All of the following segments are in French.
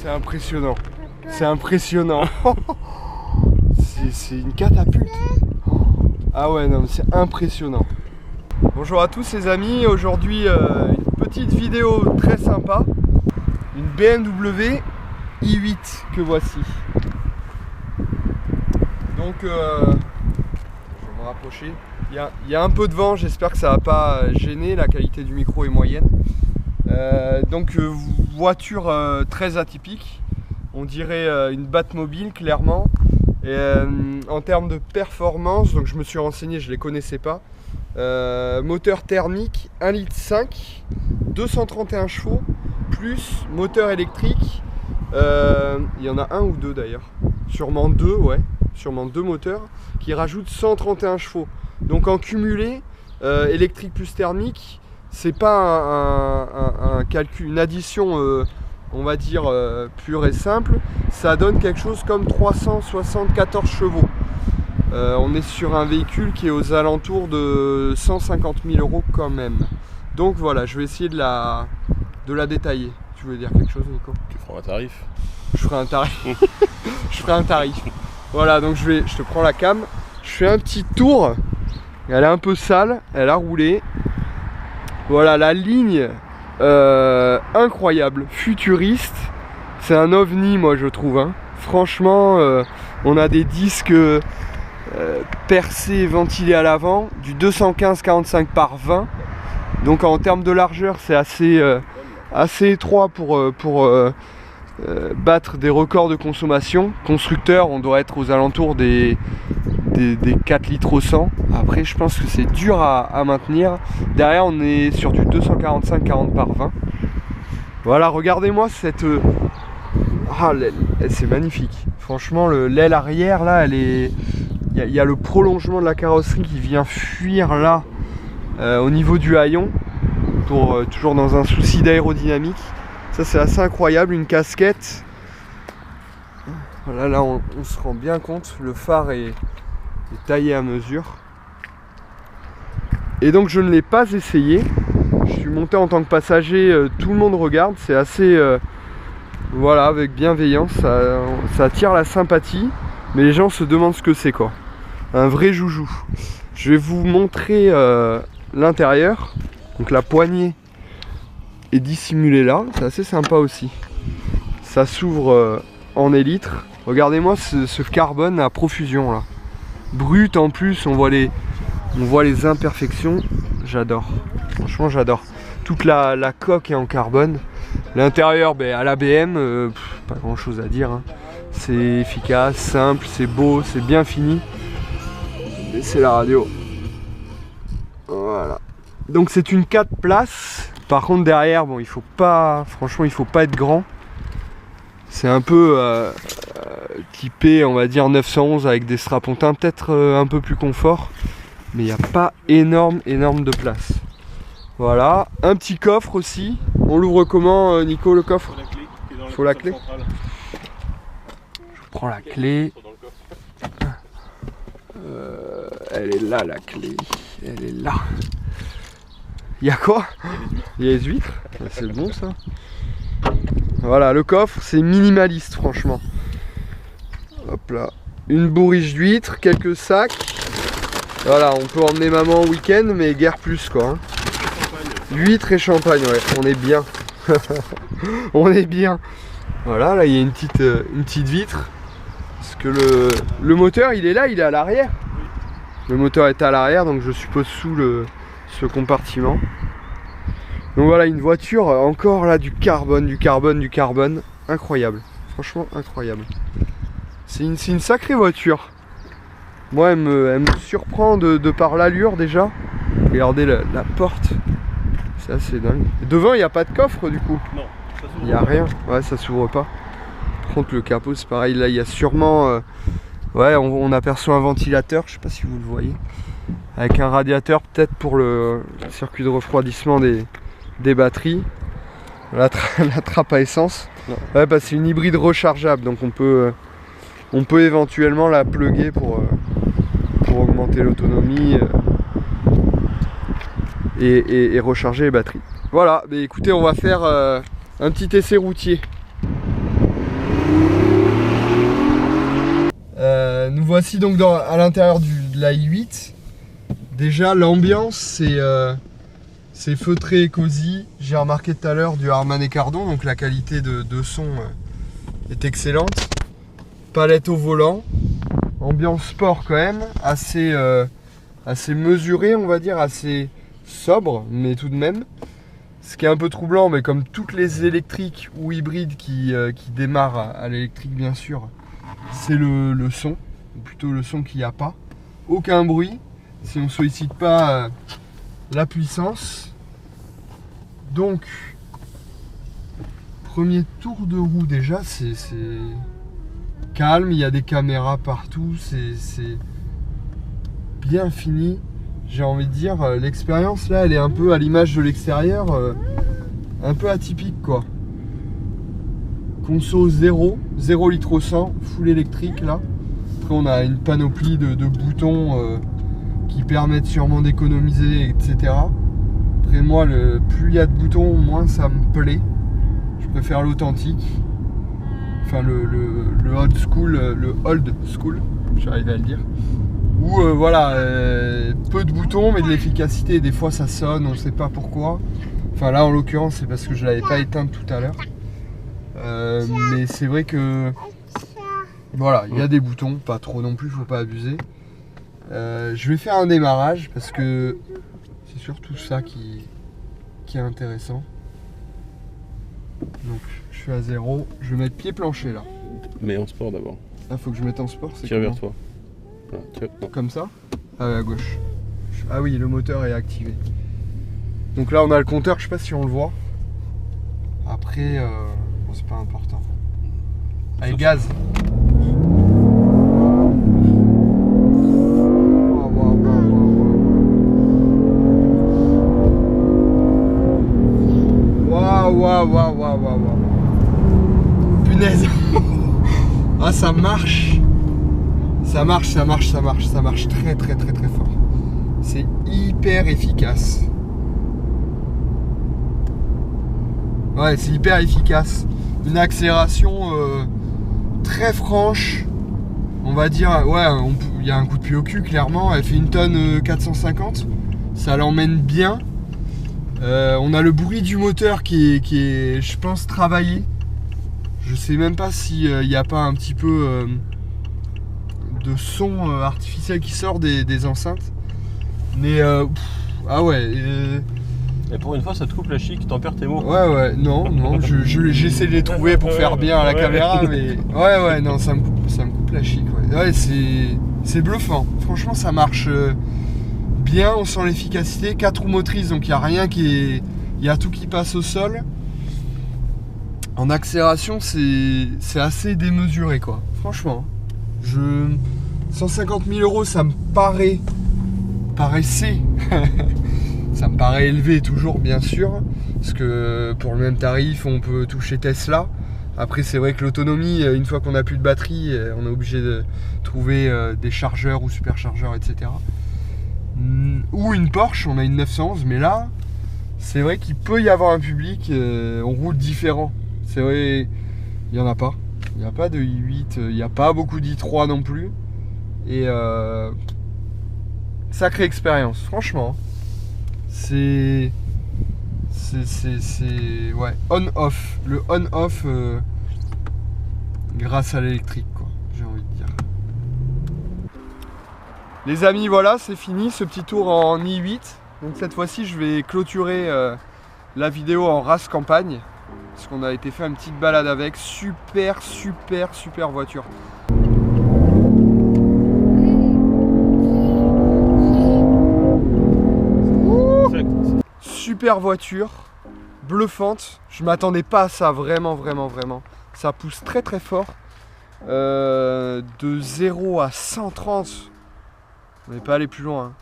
C'est impressionnant. C'est impressionnant. C'est une catapulte. Ah ouais, non, mais c'est impressionnant. Bonjour à tous les amis. Aujourd'hui, une petite vidéo très sympa. Une BMW i8 que voici. Donc, je vais me rapprocher. Il y a un peu de vent, j'espère que ça va pas gêner, la qualité du micro est moyenne. Donc voiture très atypique, on dirait une Batmobile clairement. Et en termes de performance, donc je me suis renseigné, je les connaissais pas. Moteur thermique 1,5 litre, 231 chevaux, plus moteur électrique. Il y en a un ou deux d'ailleurs, sûrement deux, ouais, sûrement deux moteurs qui rajoutent 131 chevaux. Donc en cumulé, électrique plus thermique, c'est pas un calcul, une addition, on va dire pure et simple. Ça donne quelque chose comme 374 chevaux. On est sur un véhicule qui est aux alentours de 150 000 € quand même. Donc voilà, je vais essayer de la détailler. Tu veux dire quelque chose, Nico? Tu feras un tarif. Je ferai un tarif. Je ferai un tarif. Voilà, donc je te prends la cam. Je fais un petit tour. Elle est un peu sale, elle a roulé. Voilà, la ligne incroyable, futuriste. C'est un ovni, moi je trouve. Hein. Franchement, on a des disques percés, ventilés à l'avant, du 215-45 par 20. Donc en termes de largeur, c'est assez étroit pour battre des records de consommation. Constructeur, on doit être aux alentours des 4 litres au 100. Après je pense que c'est dur à maintenir. Derrière on est sur du 245-40 par 20. Voilà, regardez-moi cette... Ah, c'est magnifique. Franchement l'aile arrière là, elle est... Il y a le prolongement de la carrosserie qui vient fuir là au niveau du haillon, toujours dans un souci d'aérodynamique. Ça c'est assez incroyable, une casquette. Voilà, là on se rend bien compte, le phare est taillé à mesure. Et donc je ne l'ai pas essayé. Je suis monté en tant que passager, tout le monde regarde, c'est assez voilà, avec bienveillance, ça attire la sympathie, mais les gens se demandent ce que c'est quoi. Un vrai joujou. Je vais vous montrer l'intérieur. Donc la poignée est dissimulée là, c'est assez sympa aussi. Ça s'ouvre en élytre. Regardez-moi ce carbone à profusion là. Brut en plus, on voit les imperfections. J'adore, franchement j'adore. Toute la coque est en carbone. L'intérieur, à la BM, pas grand chose à dire. Hein. C'est efficace, simple, c'est beau, c'est bien fini. Et c'est la radio. Voilà. Donc c'est une 4 places. Par contre derrière, bon, il faut pas, franchement, il faut pas être grand. C'est un peu typé, on va dire 911 avec des strapontins, peut-être un peu plus confort, mais il n'y a pas énorme de place. Voilà, un petit coffre aussi. On l'ouvre comment, Nico, le coffre? Il faut la clé. Je prends la clé. Elle est là, la clé. Elle est là. Il y a quoi? Il y a les huîtres. C'est bon ça. Voilà, le coffre, c'est minimaliste franchement. Hop là. Une bourriche d'huîtres, quelques sacs. Voilà, on peut emmener maman au week-end, mais guère plus quoi. Hein. Huîtres et champagne, ouais, on est bien. On est bien. Voilà, là il y a une petite vitre. Parce que le moteur, il est là, il est à l'arrière. Le moteur est à l'arrière, donc je suppose sous ce compartiment. Donc voilà, une voiture, encore là, du carbone. Incroyable. Franchement, incroyable. C'est une sacrée voiture. Moi, elle me surprend de par l'allure déjà. Regardez la porte. C'est assez dingue. Et devant, il n'y a pas de coffre du coup? Non. Il n'y a rien. Ouais, ça s'ouvre pas. Par contre, le capot, c'est pareil. Là, il y a sûrement... ouais, on aperçoit un ventilateur. Je sais pas si vous le voyez. Avec un radiateur, peut-être pour le circuit de refroidissement des batteries. La trappe à essence. Ouais, bah, c'est une hybride rechargeable. Donc, on peut éventuellement la plugger pour augmenter l'autonomie et recharger les batteries. Voilà, mais écoutez, on va faire un petit essai routier. Nous voici donc à l'intérieur de la i8. Déjà l'ambiance c'est feutré et cosy. J'ai remarqué tout à l'heure du Harman et Kardon, donc la qualité de son est excellente. Palette au volant, ambiance sport quand même, assez mesurée on va dire, assez sobre mais tout de même. Ce qui est un peu troublant, mais comme toutes les électriques ou hybrides qui démarrent à l'électrique bien sûr, c'est le son, ou plutôt le son qu'il n'y a pas. Aucun bruit, si on ne sollicite pas la puissance. Donc, premier tour de roue déjà, c'est calme, il y a des caméras partout, c'est bien fini. J'ai envie de dire, l'expérience là, elle est un peu à l'image de l'extérieur, un peu atypique quoi. Conso 0 litre au 100, full électrique là. Après on a une panoplie de boutons qui permettent sûrement d'économiser, etc. Après moi, plus il y a de boutons, moins ça me plaît. Je préfère l'authentique. Enfin le old school, j'arrive à le dire. Où voilà, peu de boutons mais de l'efficacité, des fois ça sonne, on ne sait pas pourquoi. Enfin là en l'occurrence c'est parce que je ne l'avais pas éteinte tout à l'heure. Mais c'est vrai que voilà, il y a des boutons, pas trop non plus, faut pas abuser. Je vais faire un démarrage parce que c'est surtout ça qui est intéressant. Donc je suis à 0, je vais mettre pied plancher là. Mais en sport d'abord. Ah, faut que je mette en sport, c'est tire vers toi. Comme ça? Ah ouais, à gauche. Ah oui, le moteur est activé. Donc là on a le compteur, je sais pas si on le voit. Après, bon, c'est pas important. Allez, gaz. Waouh. Punaise. Ah, ça marche. Ça marche très fort. C'est hyper efficace. Ouais, c'est hyper efficace. Une accélération très franche. On va dire, ouais, il y a un coup de pied au cul, clairement. Elle fait 1 tonne 450. Ça l'emmène bien. On a le bruit du moteur qui est, je pense, travaillé. Je sais même pas s'il n'y a pas un petit peu de son artificiel qui sort des enceintes. Mais ah ouais. Et pour une fois, ça te coupe la chic, t'en perds tes mots. Ouais, non, j'essaie de les trouver pour faire bien à la caméra, mais ouais, non, ça me coupe la chic. Ouais, c'est bluffant. Franchement, ça marche bien, on sent l'efficacité. 4 roues motrices, donc il n'y a rien il y a tout qui passe au sol. En accélération, c'est assez démesuré, quoi. Franchement, 150 000 €, ça me paraissait. Ça me paraît élevé toujours, bien sûr, parce que pour le même tarif, on peut toucher Tesla. Après, c'est vrai que l'autonomie, une fois qu'on n'a plus de batterie, on est obligé de trouver des chargeurs ou superchargeurs, etc. Ou une Porsche, on a une 911, mais là, c'est vrai qu'il peut y avoir un public, on roule différent. C'est vrai, il n'y en a pas. Il n'y a pas de i8, il n'y a pas beaucoup d'i3 non plus. Et sacrée expérience, franchement. C'est ouais, on-off. Le on-off grâce à l'électrique, quoi, j'ai envie de dire. Les amis, voilà, c'est fini ce petit tour en i8. Donc cette fois-ci, je vais clôturer la vidéo en race campagne. Parce qu'on a été faire une petite balade avec. Super voiture. Super voiture, bluffante. Je m'attendais pas à ça, vraiment. Ça pousse très fort. De 0 à 130. On n'est pas allé plus loin.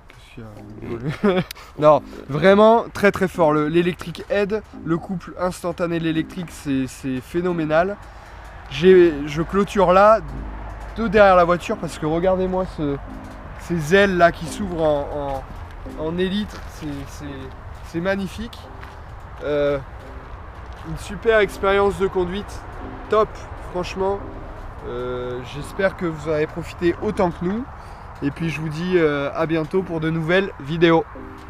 Qu'est-ce qu'il y a? Non, vraiment très fort. L'électrique aide. Le couple instantané de l'électrique, c'est phénoménal. Je clôture là, derrière la voiture, parce que regardez-moi ces ailes là qui s'ouvrent en élytre, c'est magnifique. une super expérience de conduite, top, franchement. J'espère que vous en avez profité autant que nous. Et puis je vous dis à bientôt pour de nouvelles vidéos.